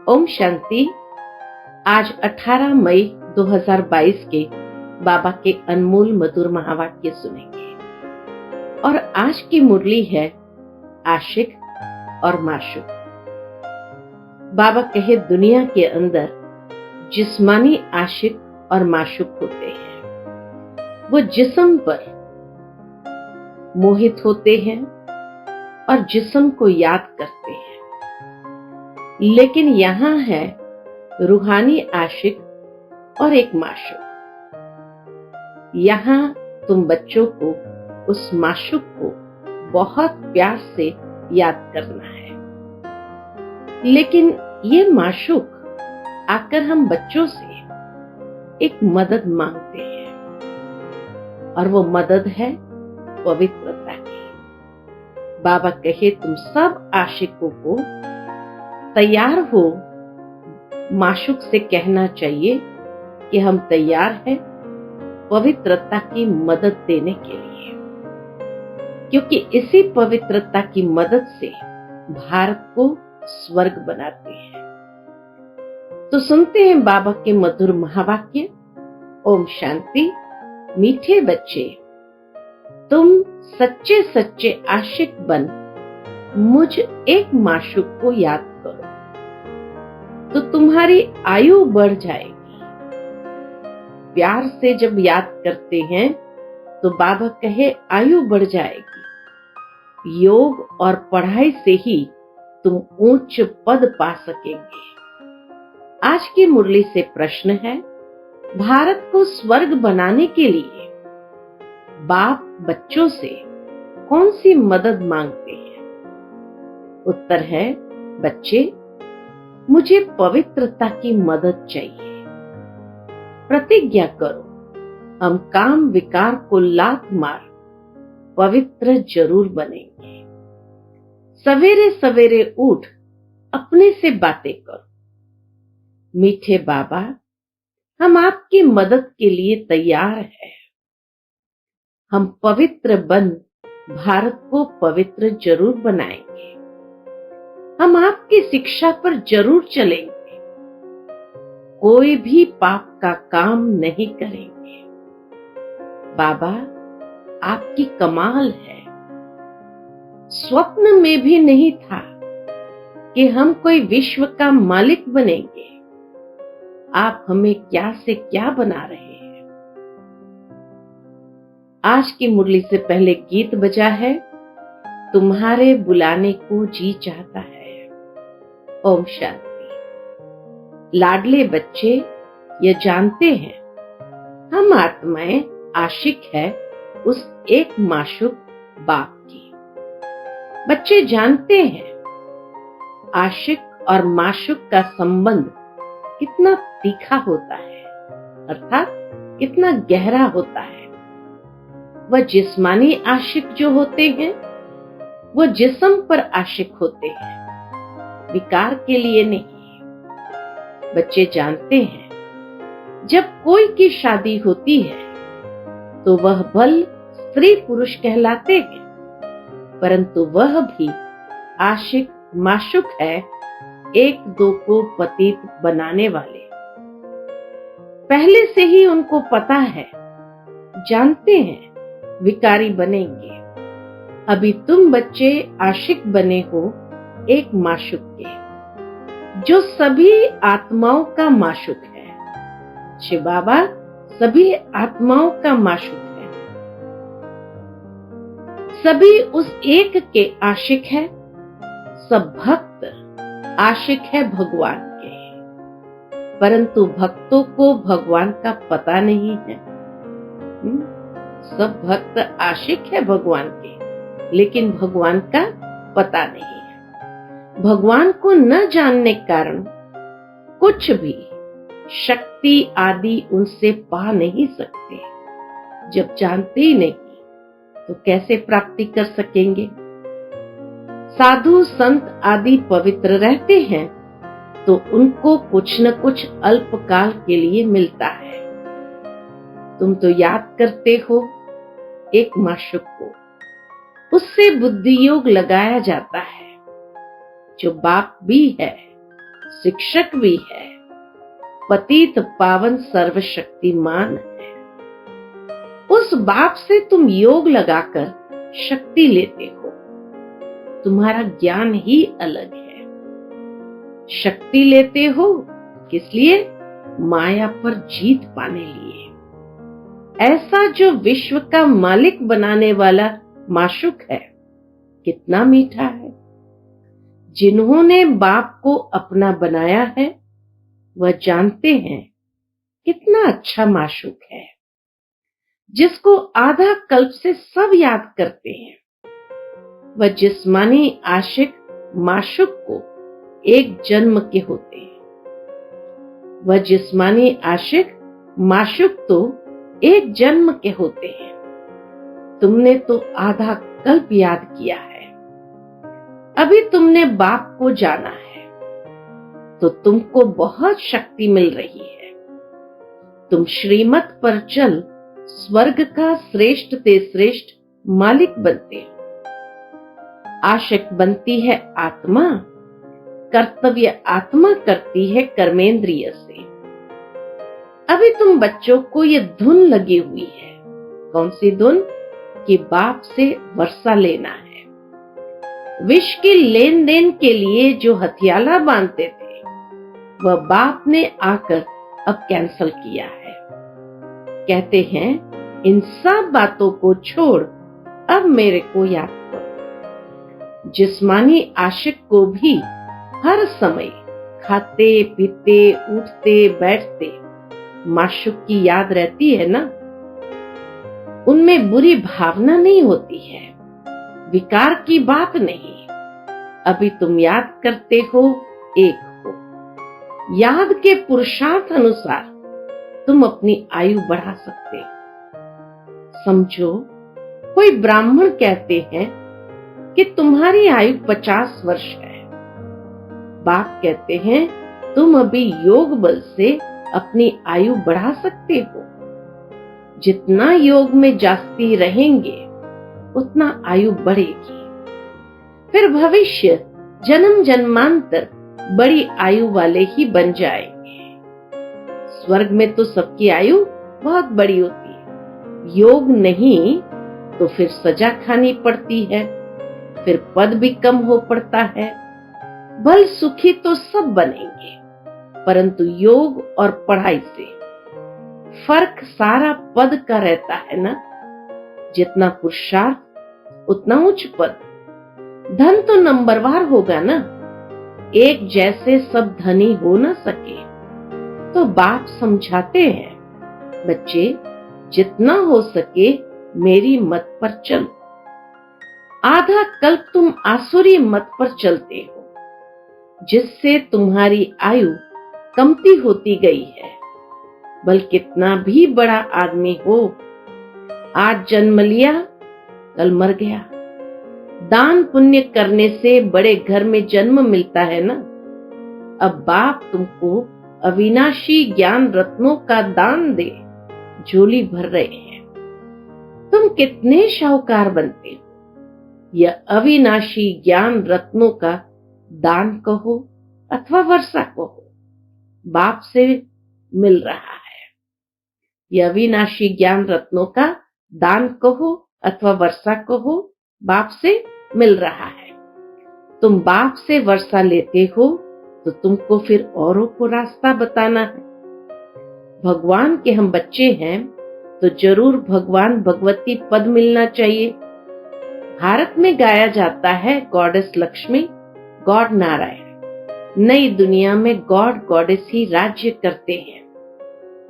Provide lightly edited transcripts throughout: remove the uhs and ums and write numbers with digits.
ओम शांति। आज 18 मई 2022 के बाबा के अनमोल मधुर महावाक्य सुनेंगे और आज की मुरली है आशिक और माशूक। बाबा कहे दुनिया के अंदर जिस्मानी आशिक और माशूक होते हैं। वो जिस्म पर मोहित होते हैं और जिस्म को याद करते हैं, लेकिन यहां है रूहानी आशिक और एक माशूक। यहां तुम बच्चों को उस माशूक को बहुत प्यार से याद करना है, लेकिन ये माशूक आकर हम बच्चों से एक मदद मांगते हैं और वो मदद है पवित्रता की। बाबा कहे तुम सब आशिकों को तैयार हो, माशूक से कहना चाहिए कि हम तैयार हैं पवित्रता की मदद देने के लिए, क्योंकि इसी पवित्रता की मदद से भारत को स्वर्ग बनाते हैं। तो सुनते हैं बाबा के मधुर महावाक्य। ओम शांति। मीठे बच्चे, तुम सच्चे सच्चे आशिक बन मुझ एक माशूक को याद करो तो तुम्हारी आयु बढ़ जाएगी। प्यार से जब याद करते हैं तो बाबा कहे आयु बढ़ जाएगी। योग और पढ़ाई से ही तुम ऊंच पद पा सकेंगे। आज की मुरली से प्रश्न है, भारत को स्वर्ग बनाने के लिए बाप बच्चों से कौन सी मदद मांगते हैं? उत्तर है, बच्चे मुझे पवित्रता की मदद चाहिए। प्रतिज्ञा करो, हम काम विकार को लात मार पवित्र जरूर बनेंगे। सवेरे सवेरे उठ अपने से बातें करो। मीठे बाबा, हम आपकी मदद के लिए तैयार हैं। हम पवित्र बन भारत को पवित्र जरूर बनाएंगे। हम आपकी शिक्षा पर जरूर चलेंगे। कोई भी पाप का काम नहीं करेंगे। बाबा, आपकी कमाल है। स्वप्न में भी नहीं था कि हम कोई विश्व का मालिक बनेंगे। आप हमें क्या से क्या बना रहे हैं। आज की मुरली से पहले गीत बजा है, तुम्हारे बुलाने को जी चाहता है। ओम शांति। लाडले बच्चे ये जानते हैं, हम आत्माएं आशिक है उस एक माशूक बाप की। बच्चे जानते हैं आशिक और माशूक का संबंध कितना तीखा होता है, अर्थात कितना गहरा होता है। वह जिस्मानी आशिक जो होते हैं वो जिस्म पर आशिक होते हैं, विकार के लिए नहीं। बच्चे जानते हैं जब कोई की शादी होती है तो वह बल स्त्री पुरुष कहलाते हैं, परंतु वह भी आशिक माशूक है, एक दो को पतित बनाने वाले। पहले से ही उनको पता है, जानते हैं विकारी बनेंगे। अभी तुम बच्चे आशिक बने हो एक माशूक के, जो सभी आत्माओं का माशूक है। शिव बाबा सभी आत्माओं का माशूक है। सभी उस एक के आशिक है। सब भक्त आशिक है भगवान के, परंतु भक्तों को भगवान का पता नहीं है। सब भक्त आशिक है भगवान के, लेकिन भगवान का पता नहीं है। भगवान को न जानने के कारण कुछ भी शक्ति आदि उनसे पा नहीं सकते। जब जानते ही नहीं तो कैसे प्राप्ति कर सकेंगे? साधु संत आदि पवित्र रहते हैं तो उनको कुछ न कुछ अल्पकाल के लिए मिलता है। तुम तो याद करते हो एक माशूक को, उससे बुद्धि योग लगाया जाता है, जो बाप भी है शिक्षक भी है, पतित पावन सर्वशक्तिमान है। उस बाप से तुम योग लगाकर शक्ति लेते हो। तुम्हारा ज्ञान ही अलग है। शक्ति लेते हो किस लिए? माया पर जीत पाने लिए। ऐसा जो विश्व का मालिक बनाने वाला माशूक है, कितना मीठा है। जिन्होंने बाप को अपना बनाया है, वह जानते हैं कितना अच्छा माशूक है, जिसको आधा कल्प से सब याद करते हैं। वह जिस्मानी आशिक माशूक को एक जन्म के होते हैं। वह जिस्मानी आशिक माशूक तो एक जन्म के होते हैं। तुमने तो आधा कल्प याद किया है। अभी तुमने बाप को जाना है, तो तुमको बहुत शक्ति मिल रही है। तुम श्रीमत पर चल स्वर्ग का श्रेष्ठ से श्रेष्ठ मालिक बनते हो। आशिक बनती है आत्मा, कर्तव्य आत्मा करती है कर्मेंद्रिय से। अभी तुम बच्चों को ये धुन लगी हुई है। कौन सी धुन? कि बाप से वर्षा लेना है। विष की लेन देन के लिए जो हथियाला बांधते थे, वह बाप ने आकर अब कैंसल किया है। कहते हैं इन सब बातों को छोड़, अब मेरे को याद करो। जिस्मानी आशिक को भी हर समय खाते पीते उठते बैठते माशूक की याद रहती है ना। उनमें बुरी भावना नहीं होती है, विकार की बात नहीं। अभी तुम याद करते हो, एक हो। याद के पुरुषार्थ अनुसार तुम अपनी आयु बढ़ा सकते हो। समझो, कोई ब्राह्मण कहते हैं कि तुम्हारी आयु 50 वर्ष है। बाप कहते हैं तुम अभी योग बल से अपनी आयु बढ़ा सकते हो। जितना योग में जास्ती रहेंगे, उतना आयु बढ़ेगी। फिर भविष्य जन्म जन्मांतर बड़ी आयु वाले ही बन जाएंगे। स्वर्ग में तो सबकी आयु बहुत बड़ी होती है। योग नहीं तो फिर सजा खानी पड़ती है, फिर पद भी कम हो पड़ता है। भल सुखी तो सब बनेंगे, परंतु योग और पढ़ाई से फर्क सारा पद का रहता है ना। जितना पुरुषार्थ उतना उच्च पद। धन तो नंबरवार होगा ना। एक जैसे सब धनी हो ना सके। तो बाप समझाते हैं, बच्चे जितना हो सके मेरी मत पर चलो। आधा कल्प तुम आसुरी मत पर चलते हो, जिससे तुम्हारी आयु कमती होती गई है। बल कितना भी बड़ा आदमी हो, आज जन्म लिया कल मर गया। दान पुण्य करने से बड़े घर में जन्म मिलता है ना। अब बाप तुमको अविनाशी ज्ञान रत्नों का दान दे झोली भर रहे हैं। तुम कितने शाहूकार बनते हो। यह अविनाशी ज्ञान रत्नों का दान कहो अथवा वर्षा कहो, बाप से मिल रहा है। यह अविनाशी ज्ञान रत्नों का दान कहो अथवा वर्षा कहो, बाप से मिल रहा है। तुम बाप से वर्षा लेते हो तो तुमको फिर औरों को रास्ता बताना है। भगवान के हम बच्चे हैं तो जरूर भगवान भगवती पद मिलना चाहिए। भारत में गाया जाता है गॉडेस लक्ष्मी, गॉड नारायण। नई दुनिया में गॉड गॉडेस ही राज्य करते हैं,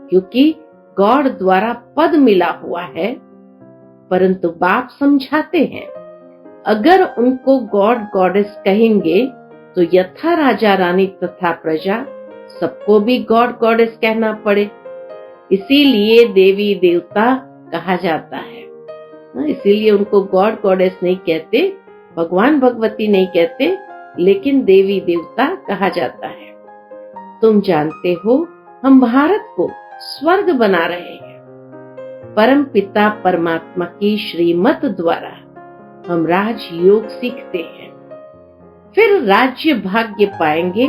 क्योंकि गॉड द्वारा पद मिला हुआ है। परंतु बाप समझाते हैं, अगर उनको गॉड गॉडेस कहेंगे तो यथा राजा रानी तथा प्रजा सबको भी गॉड गॉडेस कहना पड़े। इसीलिए देवी देवता कहा जाता है। इसीलिए उनको गॉड गॉडेस नहीं कहते, भगवान भगवती नहीं कहते, लेकिन देवी देवता कहा जाता है। तुम जानते हो हम भारत को स्वर्ग बना रहे हैं। परम पिता परमात्मा की श्रीमत द्वारा हम राजयोग सीखते हैं, फिर राज्य भाग्य पाएंगे।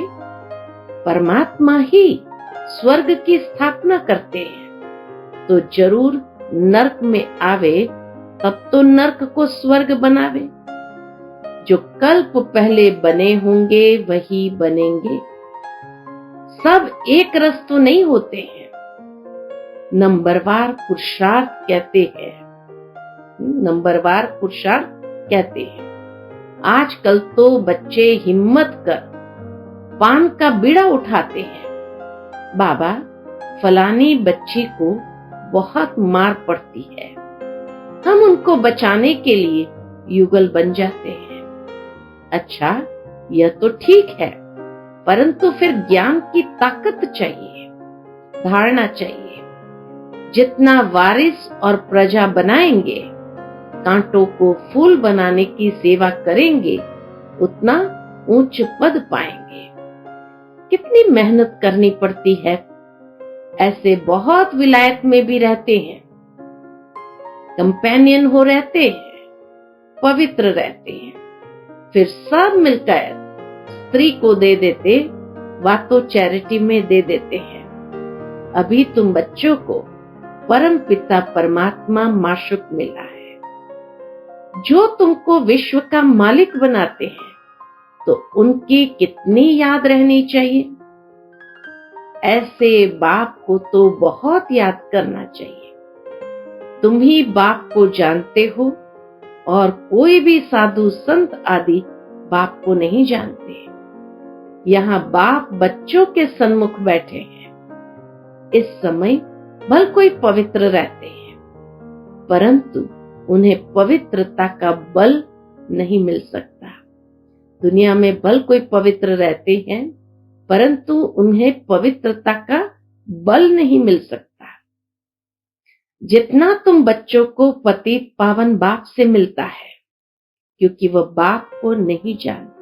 परमात्मा ही स्वर्ग की स्थापना करते हैं, तो जरूर नरक में आवे, तब तो नरक को स्वर्ग बनावे। जो कल्प पहले बने होंगे वही बनेंगे। सब एक रस तो नहीं होते हैं, नंबरवार पुरुषार्थ कहते हैं। नंबरवार पुरुषार्थ कहते हैं। आजकल तो बच्चे हिम्मत कर पान का बीड़ा उठाते हैं। बाबा, फलानी बच्ची को बहुत मार पड़ती है, हम उनको बचाने के लिए युगल बन जाते हैं। अच्छा, यह तो ठीक है, परंतु फिर ज्ञान की ताकत चाहिए, धारणा चाहिए। जितना वारिस और प्रजा बनाएंगे, कांटों को फूल बनाने की सेवा करेंगे, उतना ऊंच पद पाएंगे। कितनी मेहनत करनी पड़ती है। ऐसे बहुत विलायत में भी रहते हैं, कंपेनियन हो रहते हैं, पवित्र रहते हैं, फिर सब मिलकर स्त्री को दे देते, वा तो चैरिटी में दे देते हैं। अभी तुम बच्चों को परम पिता परमात्मा माशुक मिला है, जो तुमको विश्व का मालिक बनाते हैं, तो उनकी कितनी याद रहनी चाहिए। ऐसे बाप को तो बहुत याद करना चाहिए। तुम ही बाप को जानते हो, और कोई भी साधु संत आदि बाप को नहीं जानते। यहाँ बाप बच्चों के सन्मुख बैठे हैं। इस समय भल कोई पवित्र रहते हैं, परंतु उन्हें पवित्रता का बल नहीं मिल सकता। दुनिया में भल कोई पवित्र रहते हैं, परंतु उन्हें पवित्रता का बल नहीं मिल सकता। जितना तुम बच्चों को पतित पावन बाप से मिलता है, क्योंकि वह बाप को नहीं जानते।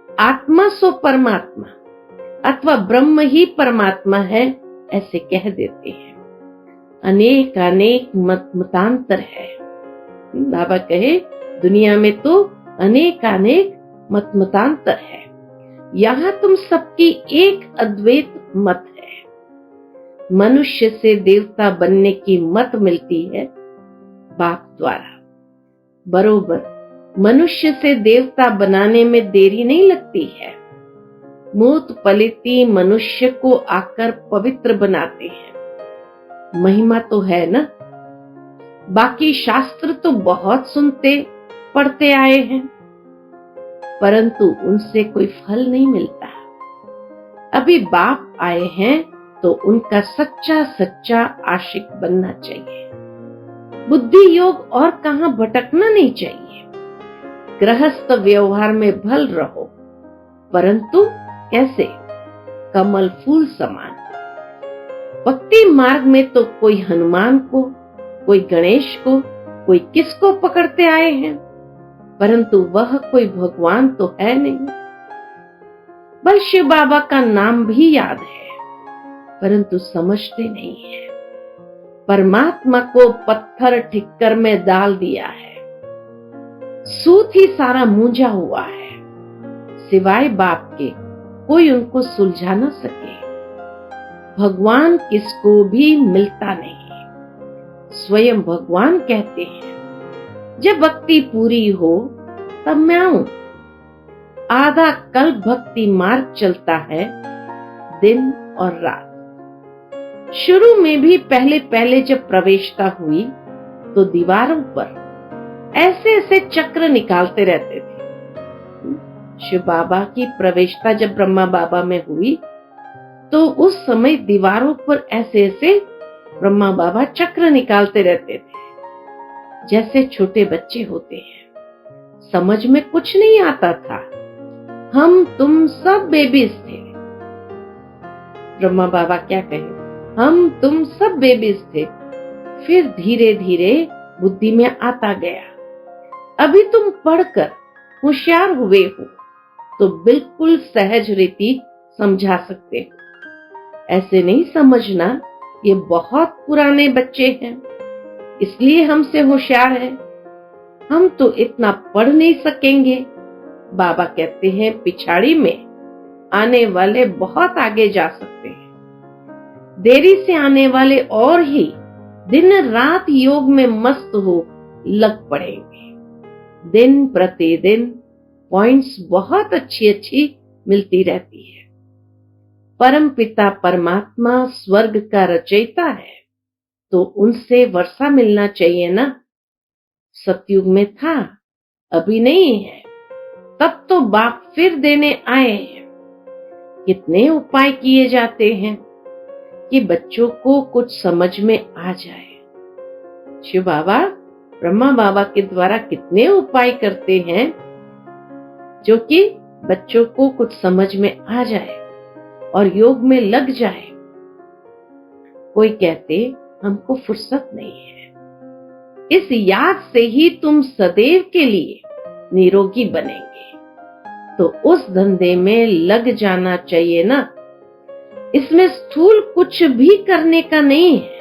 आत्मा सो परमात्मा अथवा ब्रह्म ही परमात्मा है, ऐसे कह देते हैं। अनेक अनेक मतांतर है। बाबा कहे, दुनिया में तो अनेक अनेक मतांतर है, यहाँ तुम सबकी एक अद्वैत मत है। मनुष्य से देवता बनने की मत मिलती है बाप द्वारा। बरोबर मनुष्य से देवता बनाने में देरी नहीं लगती है। मूत पलिती मनुष्य को आकर पवित्र बनाते हैं। महिमा तो है ना। बाकी शास्त्र तो बहुत सुनते पढ़ते आए हैं, परंतु उनसे कोई फल नहीं मिलता। अभी बाप आए हैं तो उनका सच्चा सच्चा आशिक बनना चाहिए। बुद्धि योग और कहां भटकना नहीं चाहिए। गृहस्थ व्यवहार में भल रहो, परंतु कैसे? कमल फूल समान। भक्ति मार्ग में तो कोई हनुमान को, कोई गणेश को, कोई किसको पकड़ते आए हैं, परंतु वह कोई भगवान तो है नहीं। बल शिव बाबा का नाम भी याद है, परंतु समझते नहीं है। परमात्मा को पत्थर ठिक्कर में डाल दिया है। सूत ही सारा मूंझा हुआ है, सिवाय बाप के कोई उनको सुलझा न सके। भगवान किसको भी मिलता नहीं। स्वयं भगवान कहते हैं, जब भक्ति पूरी हो तब मैं आऊं। आधा कल्प भक्ति मार्ग चलता है, दिन और रात। शुरू में भी पहले पहले जब प्रवेशता हुई, तो दीवारों पर ऐसे ऐसे चक्र निकालते रहते थे। शिव बाबा की प्रवेशता जब ब्रह्मा बाबा में हुई, तो उस समय दीवारों पर ऐसे ऐसे ब्रह्मा बाबा चक्र निकालते रहते थे, जैसे छोटे बच्चे होते हैं। समझ में कुछ नहीं आता था। हम तुम सब बेबीज थे। ब्रह्मा बाबा क्या कहे, हम तुम सब बेबीज थे। फिर धीरे धीरे बुद्धि में आता गया। अभी तुम पढ़कर होशियार हुए हो, तो बिल्कुल सहज रीति समझा सकते हो। ऐसे नहीं समझना ये बहुत पुराने बच्चे हैं, इसलिए हमसे होशियार है, हम तो इतना पढ़ नहीं सकेंगे। बाबा कहते हैं पिछाड़ी में आने वाले बहुत आगे जा सकते हैं। देरी से आने वाले और ही दिन रात योग में मस्त हो लग पड़ेंगे। दिन प्रतिदिन पॉइंट्स बहुत अच्छी मिलती रहती है। परम पिता परमात्मा स्वर्ग का रचयिता है, तो उनसे वर्षा मिलना चाहिए ना। सतयुग में था, अभी नहीं है। तब तो बाप फिर देने आए हैं। कितने उपाय किए जाते हैं कि बच्चों को कुछ समझ में आ जाए। शिव बाबा, ब्रह्मा बाबा के द्वारा कितने उपाय करते हैं जो कि बच्चों को कुछ समझ में आ जाए और योग में लग जाए। कोई कहते हमको फुर्सत नहीं है। इस याद से ही तुम सदैव के लिए निरोगी बनेंगे, तो उस धंधे में लग जाना चाहिए ना। इसमें स्थूल कुछ भी करने का नहीं है।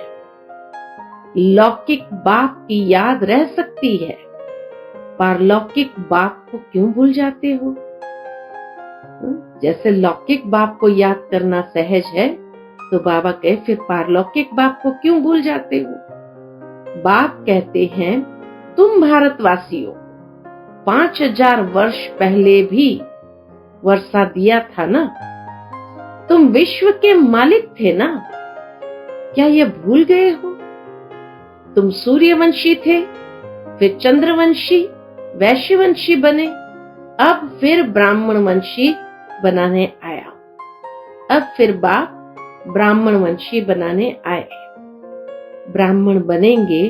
लौकिक बाप की याद रह सकती है, पारलौकिक बाप को क्यों भूल जाते हो? जैसे लौकिक बाप को याद करना सहज है, तो बाबा कहे फिर पारलौकिक बाप को क्यों भूल जाते हो? बाप कहते हैं तुम भारतवासियों 5000 वर्ष पहले भी वर्षा दिया था ना। तुम विश्व के मालिक थे ना, क्या यह भूल गए हो? तुम सूर्यवंशी थे, फिर चंद्रवंशी, वैश्यवंशी बने, अब फिर ब्राह्मण वंशी बनाने आया। अब फिर बाप ब्राह्मण वंशी बनाने आए। ब्राह्मण बनेंगे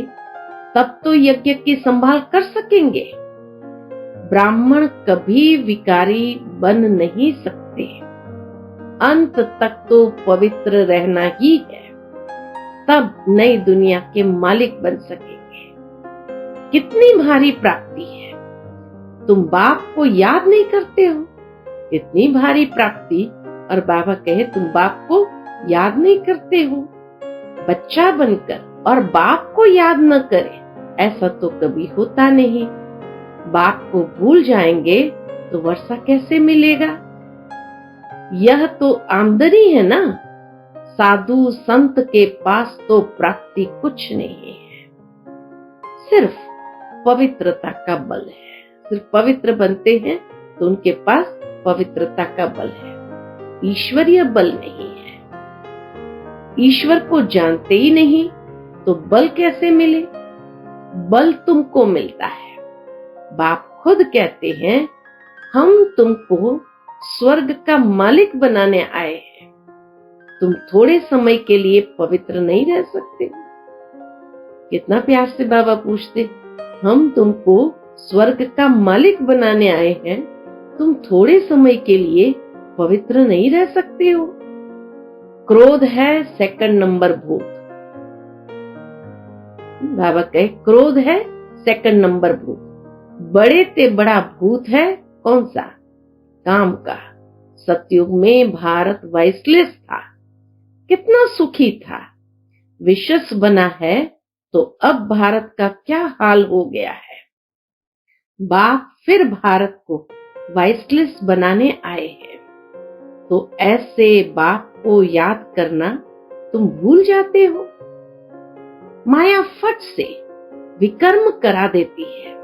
तब तो यज्ञ की संभाल कर सकेंगे। ब्राह्मण कभी विकारी बन नहीं सकते। अंत तक तो पवित्र रहना ही है, तब नई दुनिया के मालिक बन सकेंगे। कितनी भारी प्राप्ति है। तुम बाप को याद नहीं करते हो, इतनी भारी प्राप्ति। और बाबा कहे तुम बाप को याद नहीं करते हो। बच्चा बनकर और बाप को याद न करे, ऐसा तो कभी होता नहीं। बाप को भूल जाएंगे तो वर्षा कैसे मिलेगा? यह तो आमदनी है ना। साधु संत के पास तो प्राप्ति कुछ नहीं है, सिर्फ पवित्रता का बल है। सिर्फ पवित्र बनते हैं तो उनके पास पवित्रता का बल है, ईश्वरीय बल नहीं है। ईश्वर को जानते ही नहीं तो बल कैसे मिले? बल तुमको मिलता है। बाप खुद कहते हैं हम तुमको स्वर्ग का मालिक बनाने आए हैं। तुम थोड़े समय के लिए पवित्र नहीं रह सकते? कितना प्यार से बाबा पूछते, हम तुमको स्वर्ग का मालिक बनाने आए हैं, तुम थोड़े समय के लिए पवित्र नहीं रह सकते हो? क्रोध है सेकंड नंबर भूत। बाबा कहे क्रोध है सेकंड नंबर भूत। बड़े ते बड़ा भूत है कौन सा? काम का। सतयुग में भारत वाइसलेस था, कितना सुखी था। विश्व बना है तो अब भारत का क्या हाल हो गया है। बाप फिर भारत को वाइसलेस बनाने आए हैं, तो ऐसे बाप को याद करना तुम भूल जाते हो। माया फट से विकर्म करा देती है,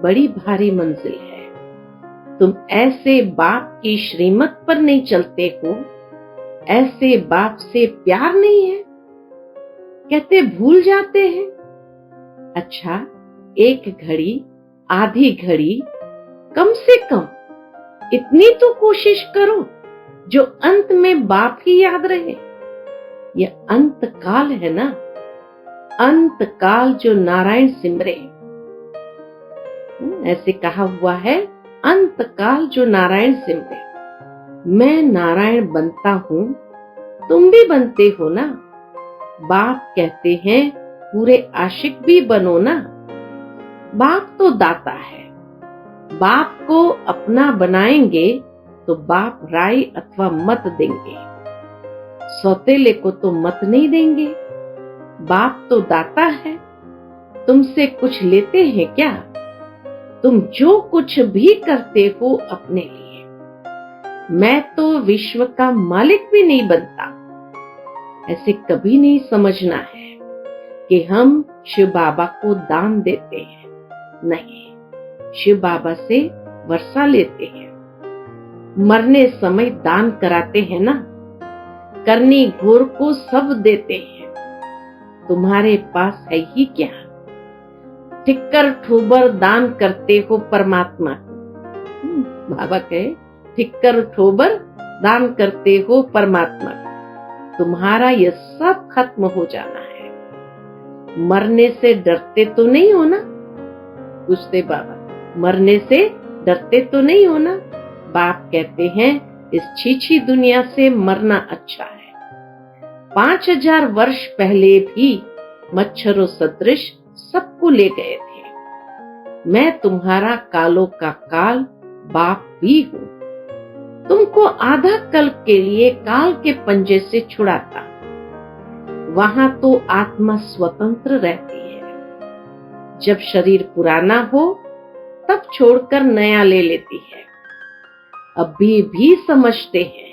बड़ी भारी मंजिल है। तुम ऐसे बाप की श्रीमत पर नहीं चलते हो, ऐसे बाप से प्यार नहीं है, कहते भूल जाते हैं। अच्छा, एक घड़ी आधी घड़ी कम से कम इतनी तो कोशिश करो जो अंत में बाप ही याद रहे। यह अंत काल है ना, अंत काल जो नारायण सिमरे। ऐसे कहा हुआ है, अंत काल जो नारायण सिमरे। मैं नारायण बनता हूं, तुम भी बनते हो ना। बाप कहते हैं पूरे आशिक भी बनो ना। बाप तो दाता है, बाप को अपना बनाएंगे तो बाप राय अथवा मत देंगे, सौतेले को तो मत नहीं देंगे। बाप तो दाता है, तुमसे कुछ लेते हैं क्या? तुम जो कुछ भी करते हो अपने लिए, मैं तो विश्व का मालिक भी नहीं बनता। ऐसे कभी नहीं समझना है कि हम शिव बाबा को दान देते हैं। नहीं, शिव बाबा से वर्षा लेते हैं। मरने समय दान कराते हैं ना। करनी घोर को सब देते हैं। तुम्हारे पास है ही क्या? ठिक्कर ठोबर दान करते हो परमात्मा को। बाबा कहे ठिक्कर ठोबर दान करते हो परमात्मा को। तुम्हारा यह सब खत्म हो जाना है। मरने से डरते तो नहीं हो ना? पूछते बाबा, मरने से डरते तो नहीं हो ना? बाप कहते हैं इस छीछी दुनिया से मरना अच्छा है। 5000 वर्ष पहले भी मच्छरों सदृश सबको ले गए थे। मैं तुम्हारा कालों का काल बाप भी हूं। तुमको आधा कल्प के लिए काल के पंजे से छुड़ाता। वहां तो आत्मा स्वतंत्र रहती है। जब शरीर पुराना हो तब छोड़कर नया ले लेती है। अभी भी समझते हैं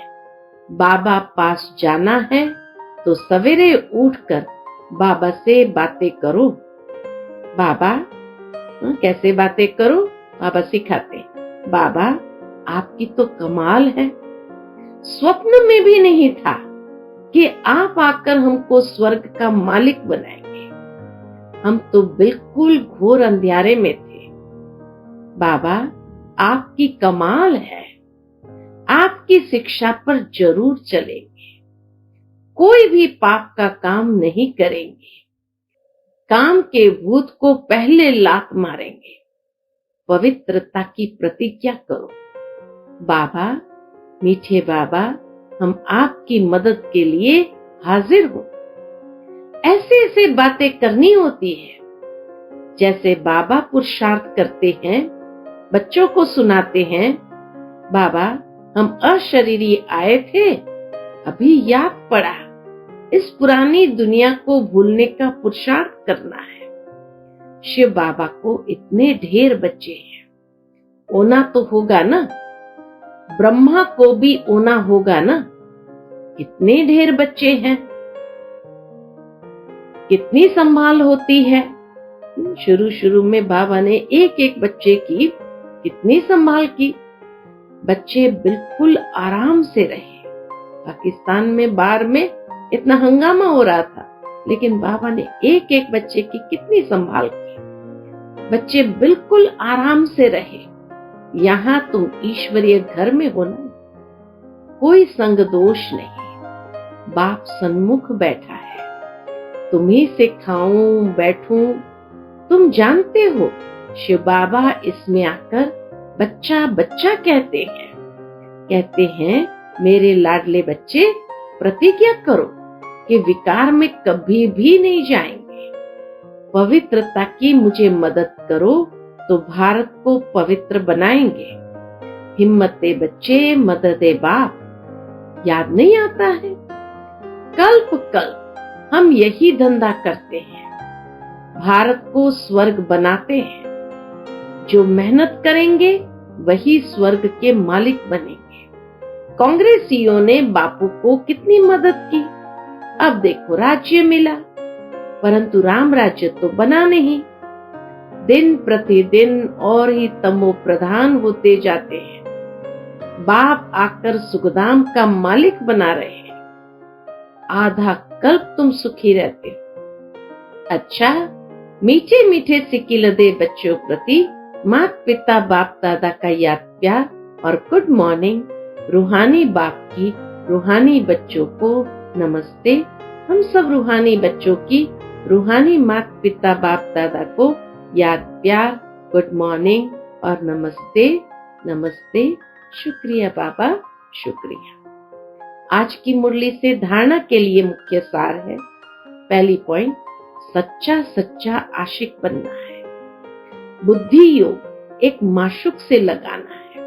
बाबा पास जाना है तो सवेरे उठकर बाबा से बातें करो। बाबा कैसे बातें करो? बाबा सिखाते। बाबा आपकी तो कमाल है। स्वप्न में भी नहीं था कि आप आकर हमको स्वर्ग का मालिक बनाएंगे। हम तो बिल्कुल घोर अंधियारे में थे। बाबा आपकी कमाल है। आपकी शिक्षा पर जरूर चलेंगे। कोई भी पाप का काम नहीं करेंगे। काम के भूत को पहले लात मारेंगे। पवित्रता की प्रतिज्ञा करो। बाबा, मीठे बाबा, हम आपकी मदद के लिए हाजिर हो। ऐसे ऐसे बातें करनी होती है जैसे बाबा पुरुषार्थ करते हैं, बच्चों को सुनाते हैं। बाबा, हम अशरीरी आए थे, अभी याद पड़ा। इस पुरानी दुनिया को भूलने का पुरुषार्थ करना है। शिव बाबा को इतने ढेर बच्चे हैं, होना तो होगा ना। ब्रह्मा को भी होना होगा ना। कितने ढेर बच्चे हैं, कितनी संभाल होती है। शुरू शुरू में बाबा ने एक एक बच्चे की कितनी संभाल की। बच्चे बिल्कुल आराम से रहे। पाकिस्तान में बाढ़ में इतना हंगामा हो रहा था, लेकिन बाबा ने एक एक बच्चे की कितनी संभाल की। बच्चे बिल्कुल आराम से रहे। यहाँ तुम ईश्वरीय घर में हो ना, कोई संग दोष नहीं। बाप सन्मुख बैठा है। तुम्ही से खाऊं बैठूं। तुम जानते हो शिव बाबा इसमें आकर बच्चा बच्चा कहते हैं मेरे लाडले बच्चे, प्रतिज्ञा करो कि विकार में कभी भी नहीं जाएंगे। पवित्रता की मुझे मदद करो तो भारत को पवित्र बनाएंगे। हिम्मते बच्चे, मददे बाप। याद नहीं आता है? कल्प कल्प हम यही धंधा करते हैं। भारत को स्वर्ग बनाते हैं। जो मेहनत करेंगे वही स्वर्ग के मालिक बनेंगे। कांग्रेसियों ने बापू को कितनी मदद की। अब देखो राज्य मिला, परंतु राम राज्य तो बना नहीं। दिन प्रतिदिन और ही तमो प्रधान होते जाते हैं। बाप आकर सुखधाम का मालिक बना रहे हैं। आधा कल्प तुम सुखी रहते हो। अच्छा, मीठे मीठे सिकिलदे बच्चों प्रति माता पिता बाप दादा का याद प्यार और गुड मॉर्निंग। रूहानी बाप की रूहानी बच्चों को नमस्ते। हम सब रूहानी बच्चों की रूहानी माता पिता बाप दादा को याद प्यार, गुड मॉर्निंग और नमस्ते नमस्ते। शुक्रिया बाबा, शुक्रिया। आज की मुरली से धारणा के लिए मुख्य सार है। पहली पॉइंट, सच्चा सच्चा आशिक बनना है। बुद्धि योग एक माशुक से लगाना है।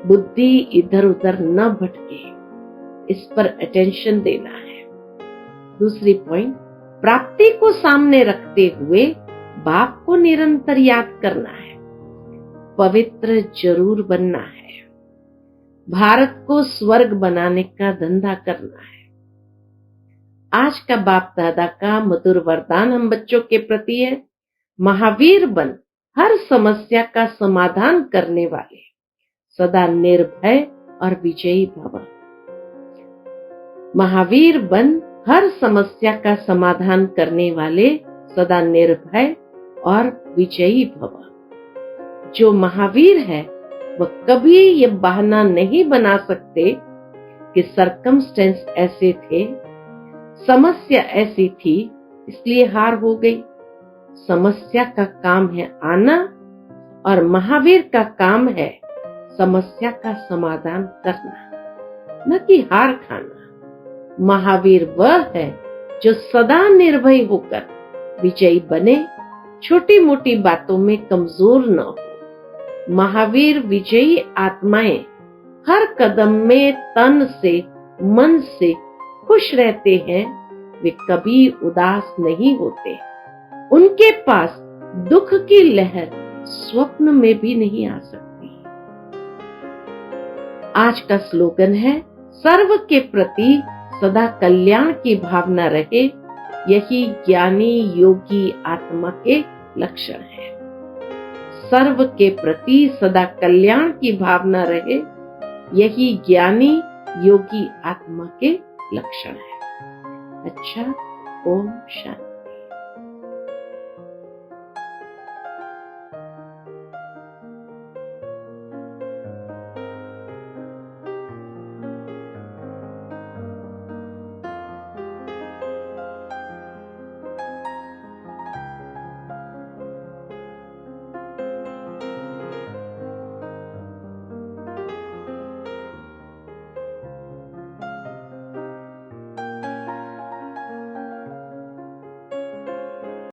बुद्धि इधर उधर न भटके, इस पर अटेंशन देना है। दूसरी पॉइंट, प्राप्ति को सामने रखते हुए बाप को निरंतर याद करना है। पवित्र जरूर बनना है। भारत को स्वर्ग बनाने का धंधा करना है। आज का बाप दादा का मधुर वरदान हम बच्चों के प्रति है, महावीर बन हर समस्या का समाधान करने वाले, सदा निर्भय और विजयी भव। महावीर बन हर समस्या का समाधान करने वाले, सदा निर्भय और विजयी भव। जो महावीर है वह कभी ये बहाना नहीं बना सकते कि सरकमस्टेंस ऐसे थे, समस्या ऐसी थी, इसलिए हार हो गई। समस्या का काम है आना और महावीर का काम है समस्या का समाधान करना, न कि हार खाना। महावीर वह है जो सदा निर्भय होकर विजयी बने, छोटी मोटी बातों में कमजोर न हो। महावीर विजयी आत्माएं हर कदम में तन से मन से खुश रहते हैं, वे कभी उदास नहीं होते। उनके पास दुख की लहर स्वप्न में भी नहीं आ सकती। आज का स्लोगन है, सर्व के प्रति सदा कल्याण की भावना रहे, यही ज्ञानी योगी आत्मा के लक्षण है। सर्व के प्रति सदा कल्याण की भावना रहे, यही ज्ञानी योगी आत्मा के लक्षण है। अच्छा, ओम शांति।